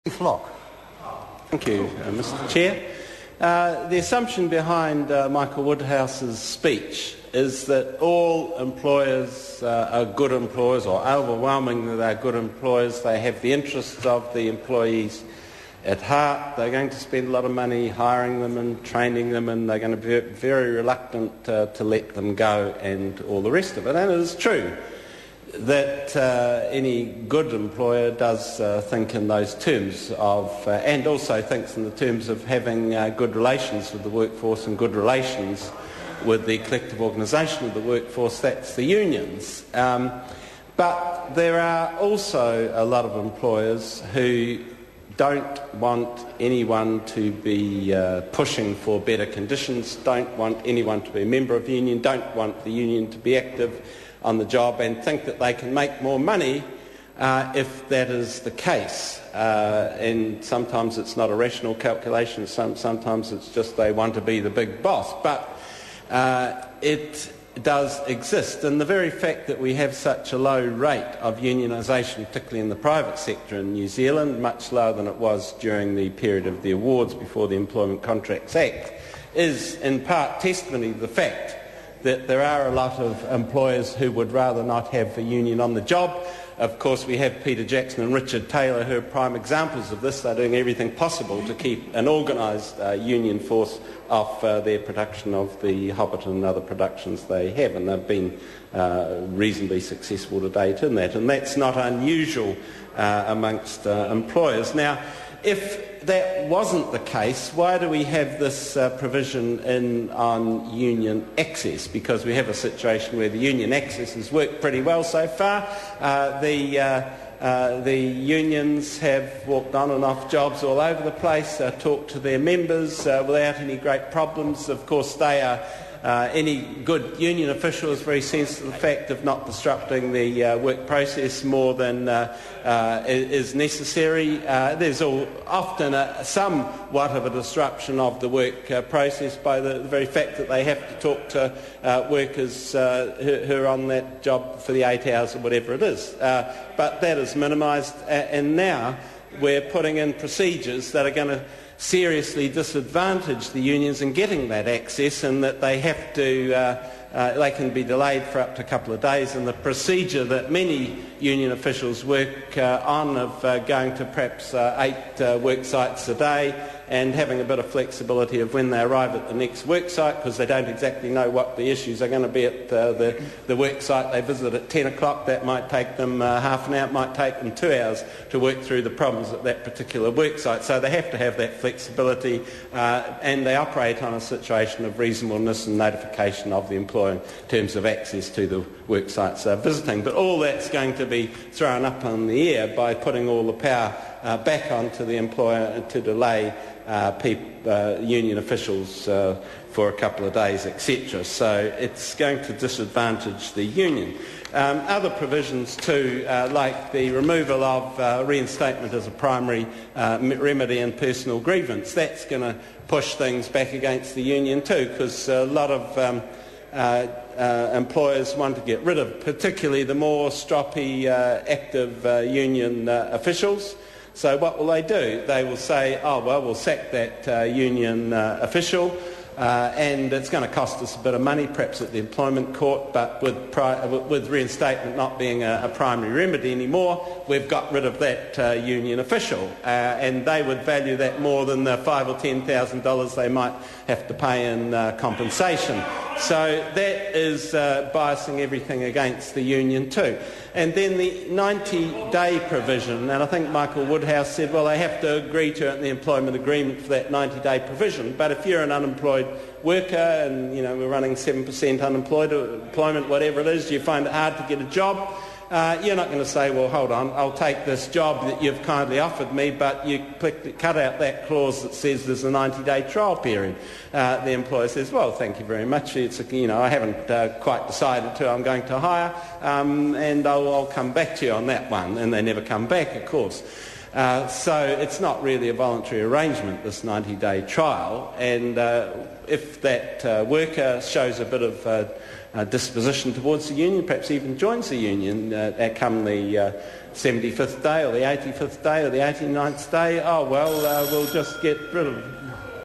Flock. Thank you, Mr. Chair. The assumption behind Michael Woodhouse's speech is that all employers are good employers, or overwhelmingly they're good employers. They have the interests of the employees at heart. They're going to spend a lot of money hiring them and training them, and they're going to be very reluctant to let them go and all the rest of it. And it is true that any good employer does think in those terms of, and also thinks in the terms of having good relations with the workforce and good relations with the collective organisation of the workforce, that's the unions. But there are also a lot of employers who don't want anyone to be pushing for better conditions, don't want anyone to be a member of the union, don't want the union to be active on the job, and think that they can make more money if that is the case. And sometimes it's not a rational calculation, sometimes it's just they want to be the big boss. But it does exist, and the very fact that we have such a low rate of unionisation, particularly in the private sector in New Zealand, much lower than it was during the period of the awards before the Employment Contracts Act, is in part testimony to the fact that there are a lot of employers who would rather not have a union on the job. Of course, we have Peter Jackson and Richard Taylor, who are prime examples of this. They're doing everything possible to keep an organised union force off their production of the Hobbit and other productions they have, and they've been reasonably successful to date in that. And that's not unusual amongst employers. Now, if that wasn't the case, why do we have this provision on union access? Because we have a situation where the union access has worked pretty well so far. The unions have walked on and off jobs all over the place, talked to their members without any great problems. Of course, they are any good union official is very sensitive to the fact of not disrupting the work process more than is necessary. There's often somewhat of a disruption of the work process by the very fact that they have to talk to workers who are on that job for the 8 hours or whatever it is. But that is minimised, and now we're putting in procedures that are going to seriously disadvantage the unions in getting that access, and that they have to, they can be delayed for up to a couple of days, and the procedure that many union officials work on of going to perhaps 8 work sites a day and having a bit of flexibility of when they arrive at the next work site, because they don't exactly know what the issues are going to be at the work site they visit at 10 o'clock. That might take them half an hour, it might take them 2 hours to work through the problems at that particular work site. So they have to have that flexibility, and they operate on a situation of reasonableness and notification of the employer in terms of access to the work sites they're visiting. But all that's going to be thrown up in the air by putting all the power back onto the employer to delay union officials for a couple of days, etc. So it's going to disadvantage the union. Other provisions too, like the removal of reinstatement as a primary remedy in personal grievance, that's going to push things back against the union too, because a lot of employers want to get rid of, particularly the more stroppy, active union officials. So what will they do? They will say, oh, well, we'll sack that union official, and it's going to cost us a bit of money, perhaps at the employment court, but with reinstatement not being a primary remedy anymore, we've got rid of that union official. And they would value that more than the $5,000 or $10,000 they might have to pay in compensation. So that is biasing everything against the union too. And then the 90-day provision, and I think Michael Woodhouse said, well, they have to agree to it in the employment agreement for that 90-day provision. But if you're an unemployed worker and, you know, we're running 7% unemployment, whatever it is, you find it hard to get a job, you're not going to say, well, hold on, I'll take this job that you've kindly offered me, but you cut out that clause that says there's a 90-day trial period. The employer says, well, thank you very much. It's, I haven't quite decided who I'm going to hire, and I'll come back to you on that one. And they never come back, of course. So it's not really a voluntary arrangement, this 90-day trial, and if that worker shows a bit of disposition towards the union, perhaps even joins the union come the 75th day or the 85th day or the 89th day. Oh, well, we'll just get rid of